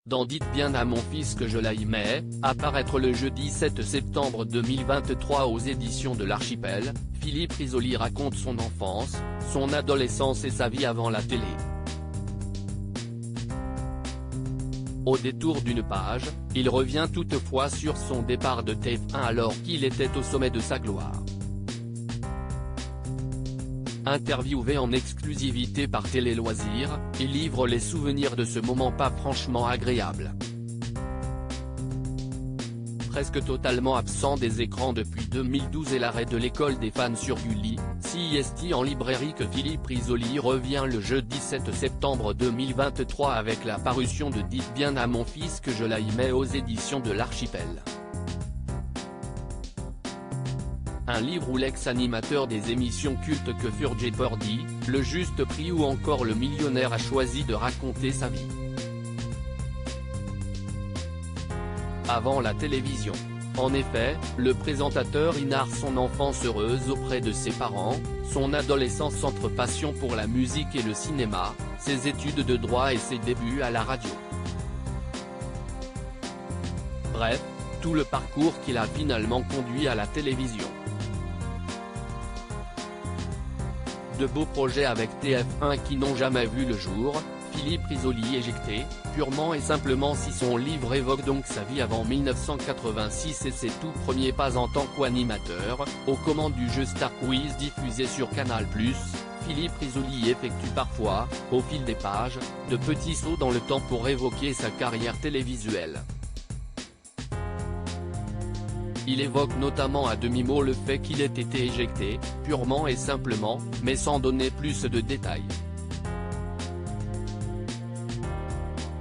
dans Dites bien à mon fils que je l'aimais, apparaître le jeudi 7 septembre 2023 aux éditions de l'Archipel, Philippe Risoli raconte son enfance, son adolescence et sa vie avant la télé. Au détour d'une page, il revient toutefois sur son départ de TF1 alors qu'il était au sommet de sa gloire. Interviewé en exclusivité par Télé Loisirs, il livre les souvenirs de ce moment pas franchement agréable. Presque totalement absent des écrans depuis 2012 et l'arrêt de l'école des fans sur Gulli, CIST en librairie que Philippe Risoli revient le jeudi 7 septembre 2023 avec la parution de Dites bien à mon fils que je l'aimais aux éditions de l'Archipel. Un livre où l'ex-animateur des émissions cultes que furent Jeopardy, Le Juste Prix ou encore Le Millionnaire a choisi de raconter sa vie avant la télévision. En effet, le présentateur y narre son enfance heureuse auprès de ses parents, son adolescence entre passion pour la musique et le cinéma, ses études de droit et ses débuts à la radio. Bref, tout le parcours qu'il a finalement conduit à la télévision. De beaux projets avec TF1 qui n'ont jamais vu le jour, Philippe Risoli éjecté, purement et simplement si son livre évoque donc sa vie avant 1986 et ses tout premiers pas en tant qu'animateur, aux commandes du jeu Star Quiz diffusé sur Canal+, Philippe Risoli effectue parfois, au fil des pages, de petits sauts dans le temps pour évoquer sa carrière télévisuelle. Il évoque notamment à demi-mot le fait qu'il ait été éjecté, purement et simplement, mais sans donner plus de détails.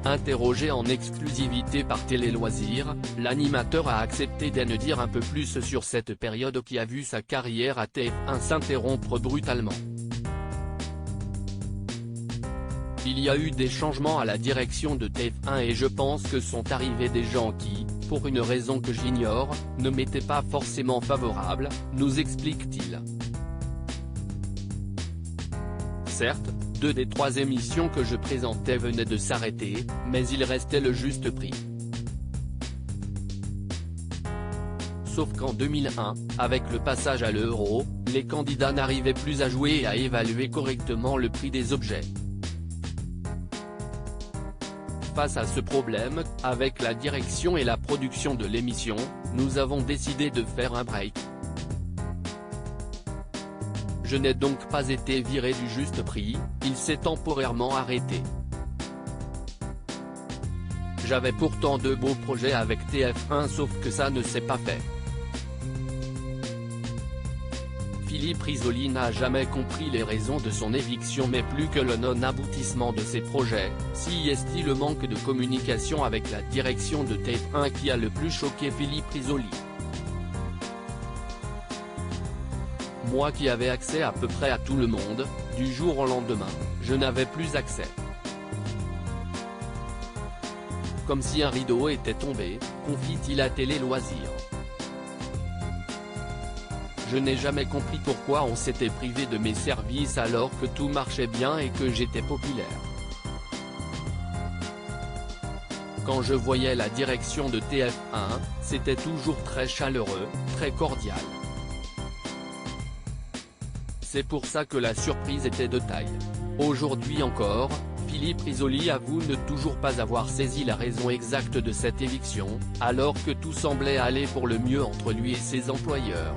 Interrogé en exclusivité par Télé Loisirs, l'animateur a accepté d'en dire un peu plus sur cette période qui a vu sa carrière à TF1 s'interrompre brutalement. Il y a eu des changements à la direction de TF1 et je pense que sont arrivés des gens qui, pour une raison que j'ignore, ne m'étaient pas forcément favorables, nous explique-t-il. Certes, 2 des 3 émissions que je présentais venaient de s'arrêter, mais il restait le juste prix. Sauf qu'en 2001, avec le passage à l'euro, les candidats n'arrivaient plus à jouer et à évaluer correctement le prix des objets. Face à ce problème, avec la direction et la production de l'émission, nous avons décidé de faire un break. Je n'ai donc pas été viré du juste prix, il s'est temporairement arrêté. J'avais pourtant de beaux projets avec TF1 sauf que ça ne s'est pas fait. Philippe Risoli n'a jamais compris les raisons de son éviction mais plus que le non-aboutissement de ses projets, CIST le manque de communication avec la direction de TF1 qui a le plus choqué Philippe Risoli. Moi qui avais accès à peu près à tout le monde, du jour au lendemain, je n'avais plus accès. Comme si un rideau était tombé, confie-t-il à Télé Loisirs. Je n'ai jamais compris pourquoi on s'était privé de mes services alors que tout marchait bien et que j'étais populaire. Quand je voyais la direction de TF1, c'était toujours très chaleureux, très cordial. C'est pour ça que la surprise était de taille. Aujourd'hui encore, Philippe Risoli avoue ne toujours pas avoir saisi la raison exacte de cette éviction, alors que tout semblait aller pour le mieux entre lui et ses employeurs.